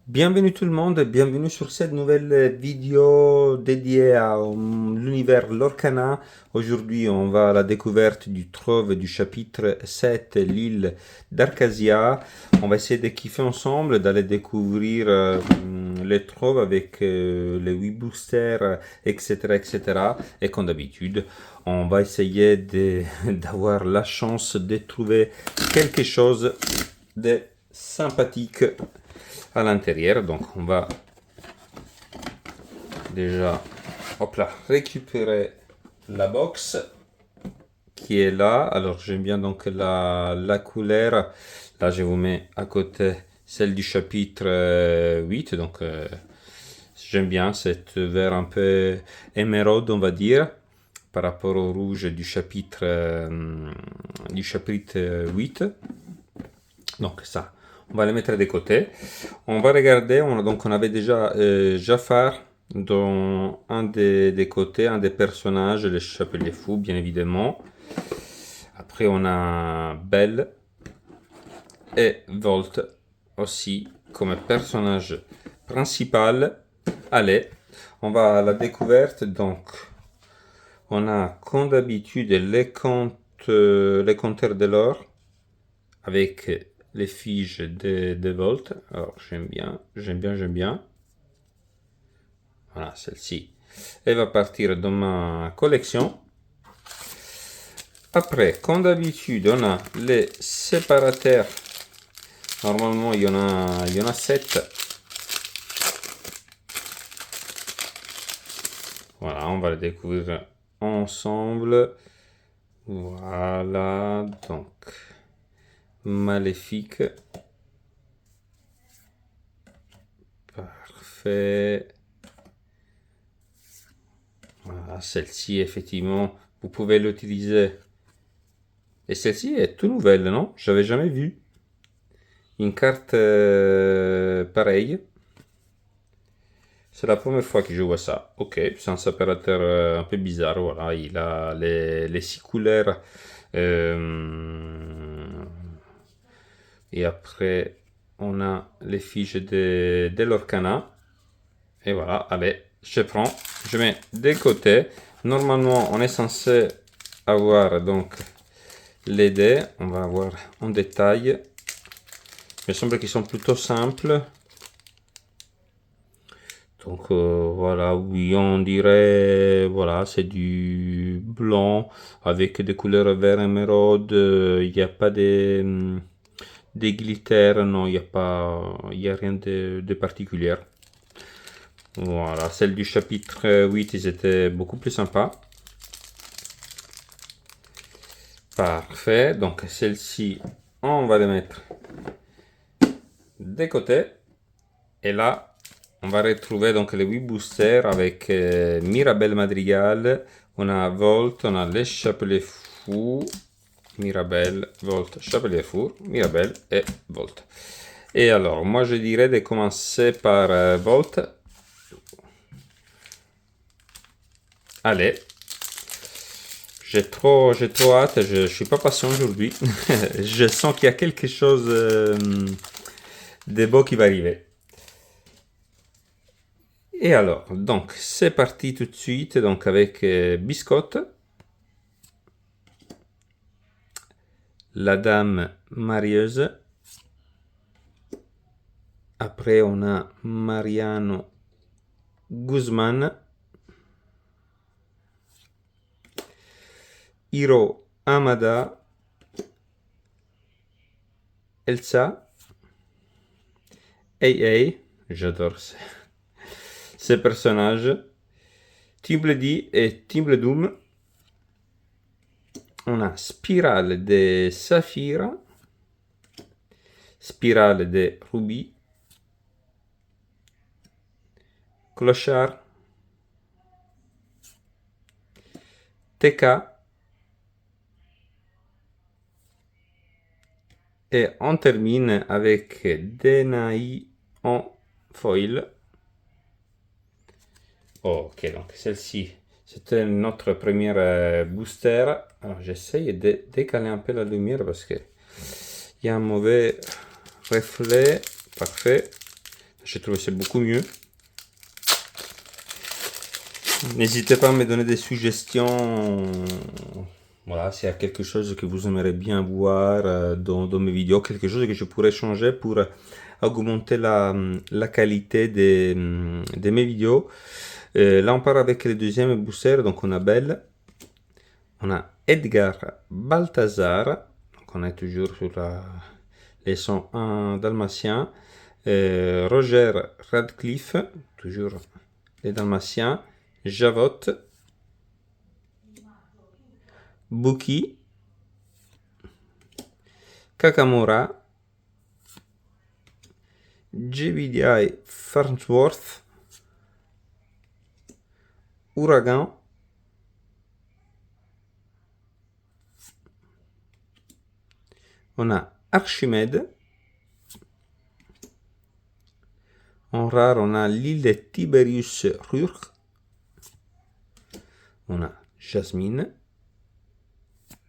Bienvenue tout le monde, bienvenue sur cette nouvelle vidéo dédiée à l'univers Lorcana. Aujourd'hui, on va à la découverte du trove du chapitre 7, l'île d'Arcasia. On va essayer de kiffer ensemble, d'aller découvrir les troves avec les 8 boosters, etc., etc. Et comme d'habitude, on va essayer d'avoir la chance de trouver quelque chose de sympathique à l'intérieur. Donc on va déjà hop là, récupérer la box qui est là. Alors j'aime bien donc la couleur. Là je vous mets à côté celle du chapitre 8. Donc j'aime bien cette vert un peu émeraude, on va dire, par rapport au rouge du chapitre 8. Donc ça, on va les mettre de côté. On va regarder, on avait déjà Jafar dans un des côtés, un des personnages, le Chapelier Fou, bien évidemment. Après, on a Belle et Volt aussi comme personnage principal. Allez, on va à la découverte. Donc, on a comme d'habitude les compteurs de l'or avec les fiches de Volt. Alors, j'aime bien, j'aime bien, j'aime bien. Voilà, celle-ci. Elle va partir dans ma collection. Après, comme d'habitude, on a les séparateurs. Normalement, il y en a 7. Voilà, on va les découvrir ensemble. Voilà, donc, maléfique. Parfait. Voilà, celle-ci, effectivement, vous pouvez l'utiliser. Et celle-ci est toute nouvelle, non? J'avais jamais vu une carte pareille. C'est la première fois que je vois ça. Ok, c'est un séparateur un peu bizarre. Voilà, il a les 6 couleurs. Et après, on a les fiches de l'Orcana. Et voilà, allez, je prends. Je mets de côté. Normalement, on est censé avoir donc les dés. On va voir en détail. Il me semble qu'ils sont plutôt simples. Donc voilà, oui, on dirait, voilà, c'est du blanc avec des couleurs vert émeraude. Il n'y a pas des glitters, non, il n'y a pas, il y a rien de particulier. Voilà, celle du chapitre 8, ils étaient beaucoup plus sympas. Parfait, donc celle-ci, on va les mettre de côté. Et là, on va retrouver donc les 8 boosters avec Mirabelle Madrigal, on a Volt, on a les Chapelier Fou, Mirabelle, Volt, Chapelier Fou, Mirabelle et Volt. Et alors, moi je dirais de commencer par Volt. Allez, j'ai trop hâte, je suis pas patient aujourd'hui. Je sens qu'il y a quelque chose de beau qui va arriver. Et alors, donc, c'est parti tout de suite, donc avec Biscotte, la dame marieuse. Après, on a Mariano Guzman, Hiro Amada, Elsa, AA, j'adore ces personnages, Timbledy et Timbledoom. On a Spirale de Saphira, Spirale de Ruby, Clochard, TK, et on termine avec Denai en foil. Ok, donc celle-ci, c'était notre première booster. Alors j'essaye de décaler un peu la lumière parce que il y a un mauvais reflet. Parfait. J'ai trouvé c'est beaucoup mieux. N'hésitez pas à me donner des suggestions. Voilà, s'il y a quelque chose que vous aimeriez bien voir dans mes vidéos, quelque chose que je pourrais changer pour augmenter la qualité de mes vidéos. Là, on part avec le deuxième booster. Donc, on a Belle, on a Edgar Balthazar. Donc, on est toujours sur la leçon 1 dalmatien. Roger Radcliffe, toujours les dalmatiens. Javot, Buki, Kakamura, JBDI Farnsworth, Ouragan, on a Archimède, en rare on a l'île de Tiberius Rurk, on a Jasmine,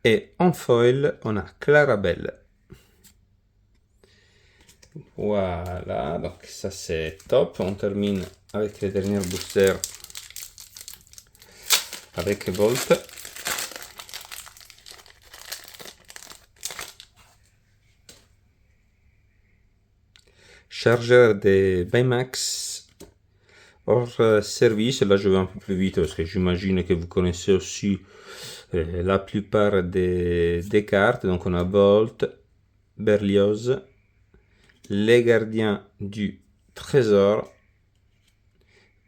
et en foil on a Clarabelle. Voilà, donc ça c'est top. On termine avec les derniers boosters avec Volt. Chargeur de Baymax hors service. Là je vais un peu plus vite parce que j'imagine que vous connaissez aussi la plupart des cartes. Donc on a Volt, Berlioz, les gardiens du trésor,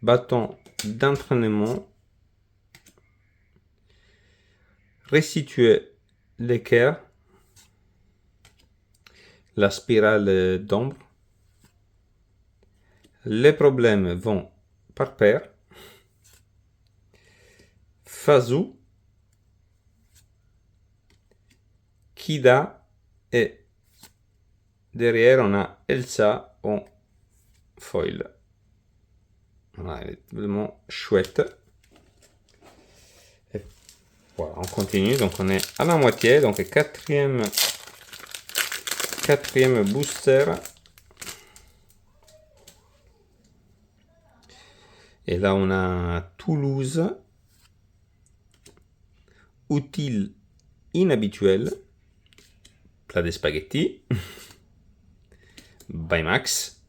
bâton d'entraînement, restituer l'équerre, la spirale d'ombre, les problèmes vont par paire, Fazou, Kida et derrière on a Elsa en foil. Voilà, elle est vraiment chouette. Et voilà, on continue. Donc on est à la moitié. Donc quatrième booster. Et là on a Toulouse. Utile inhabituel. Plat de spaghetti. Baymax.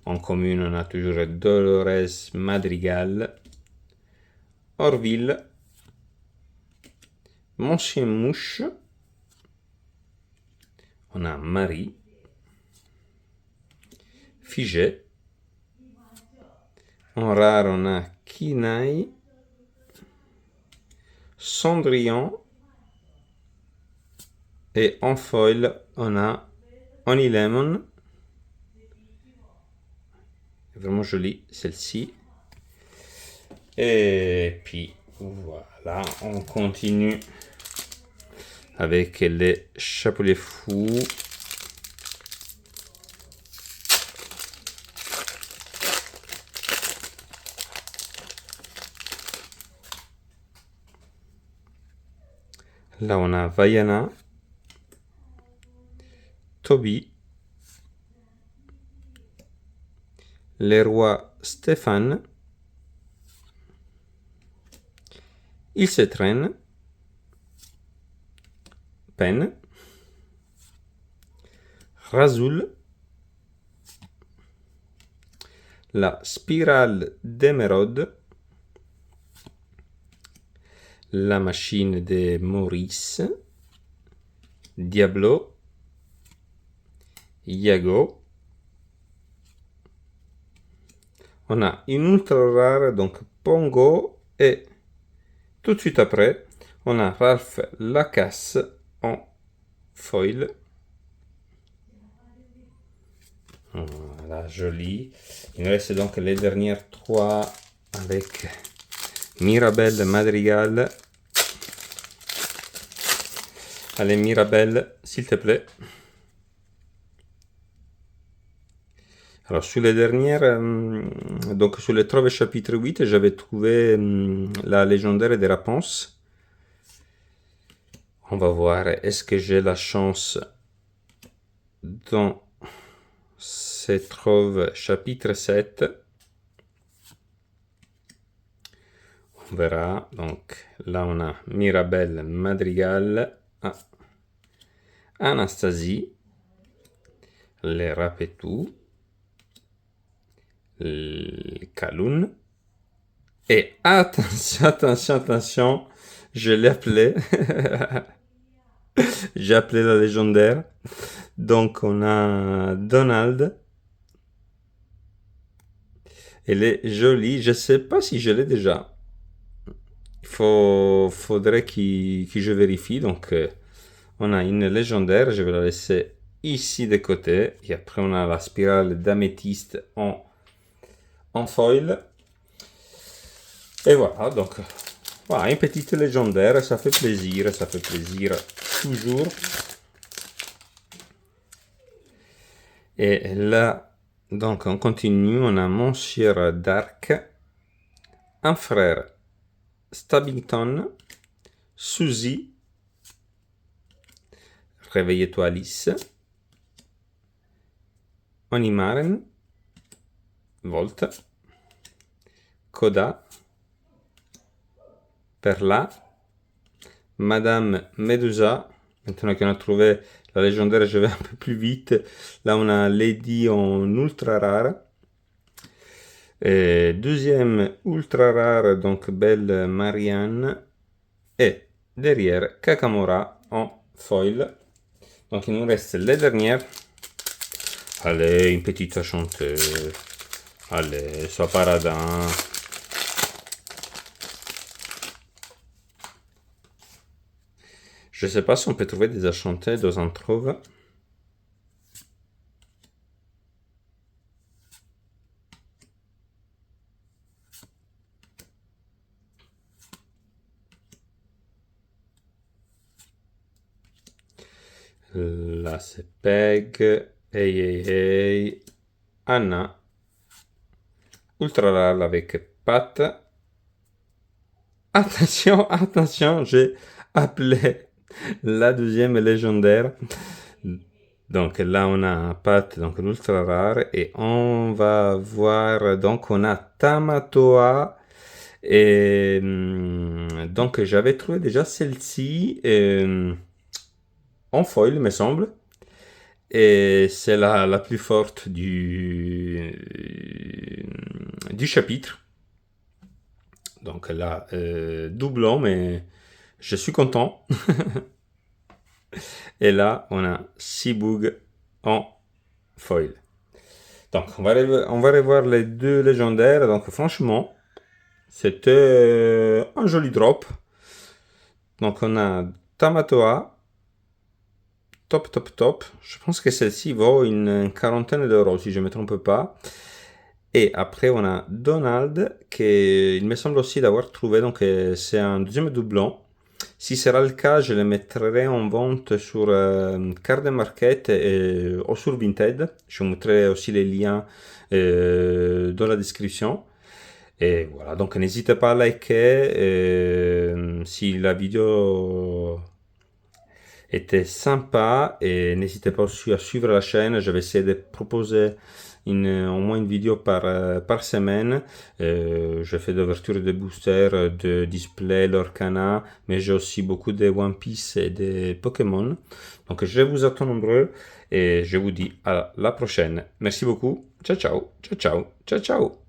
En commune, on a toujours Dolores Madrigal, Orville, Monsieur Mouche, on a Marie, Figé, en rare, on a Kinaï, Cendrillon, et en foil, on a Honey Lemon. Vraiment jolie celle-ci. Et puis voilà, on continue avec les chapelets fous. Là on a Vaiana, Toby, les rois Stéphane, il se traîne, Pen, Razoul, la spirale d'émeraude, la machine de Maurice, Diablo, Iago. On a une ultra rare, donc Pongo, et tout de suite après, on a Ralph Lacasse en foil. Voilà, joli. Il nous reste donc les dernières trois avec Mirabelle Madrigal. Allez, Mirabelle, s'il te plaît. Alors, sur les dernières, donc sur les 3 chapitres 8, j'avais trouvé la légendaire des Raponces. On va voir, est-ce que j'ai la chance dans se trouve chapitre 7. On verra. Donc là, on a Mirabelle Madrigal, Anastasie, les Rapetou, les Kaloun. Et attention, attention, attention, je l'ai appelé. J'ai appelé la légendaire. Donc on a Donald. Elle est jolie. Je sais pas si je l'ai déjà. Faudrait que je vérifie. Donc on a une légendaire. Je vais la laisser ici de côté. Et après on a la spirale d'améthyste en foil. Et voilà, donc voilà, une petite légendaire, ça fait plaisir toujours. Et là, donc on continue, on a Monsieur Dark, un frère Stabington, Suzy, Réveille-toi Alice, Onimaren, Volt, Koda, Perla, Madame Medusa. Maintenant qu'on a trouvé la légendaire, je vais un peu plus vite. Là, on a Lady en ultra rare. Et deuxième ultra rare, donc Belle Marianne. Et derrière, Kakamora en foil. Donc il nous reste les dernières. Allez, une petite chanteuse. Allez, sois paradin. Je sais pas si on peut trouver des enchantés dans un trouve. Là c'est Peg. Hey hey hey. Anna. Ultra rare avec Pat. Attention, attention, j'ai appelé la deuxième légendaire. Donc là on a Pat, donc l'ultra rare, et on va voir, donc on a Tamatoa, et donc j'avais trouvé déjà celle-ci en foil, me semble, et c'est la plus forte du chapitre. Donc là, doublon, mais je suis content. Et là, on a Seaboog en foil. Donc, on va revoir les deux légendaires. Donc, franchement, c'était un joli drop. Donc, on a Tamatoa. Top, top, top. Je pense que celle-ci vaut une quarantaine d'euros, si je ne me trompe pas. Et après, on a Donald, qu'il me semble aussi d'avoir trouvé. Donc, c'est un deuxième doublon. Si sera le cas, je le mettrai en vente sur Card Market ou sur Vinted. Je vous mettrai aussi les liens dans la description. Et voilà, donc n'hésitez pas à liker si la vidéo était sympa, et n'hésitez pas aussi à suivre la chaîne. Je vais essayer de proposer au moins une vidéo par semaine. Je fais d'ouverture de boosters, de display, l'Orcana, mais j'ai aussi beaucoup de One Piece et de Pokémon. Donc je vous attends nombreux et je vous dis à la prochaine. Merci beaucoup. Ciao ciao, ciao ciao, ciao ciao.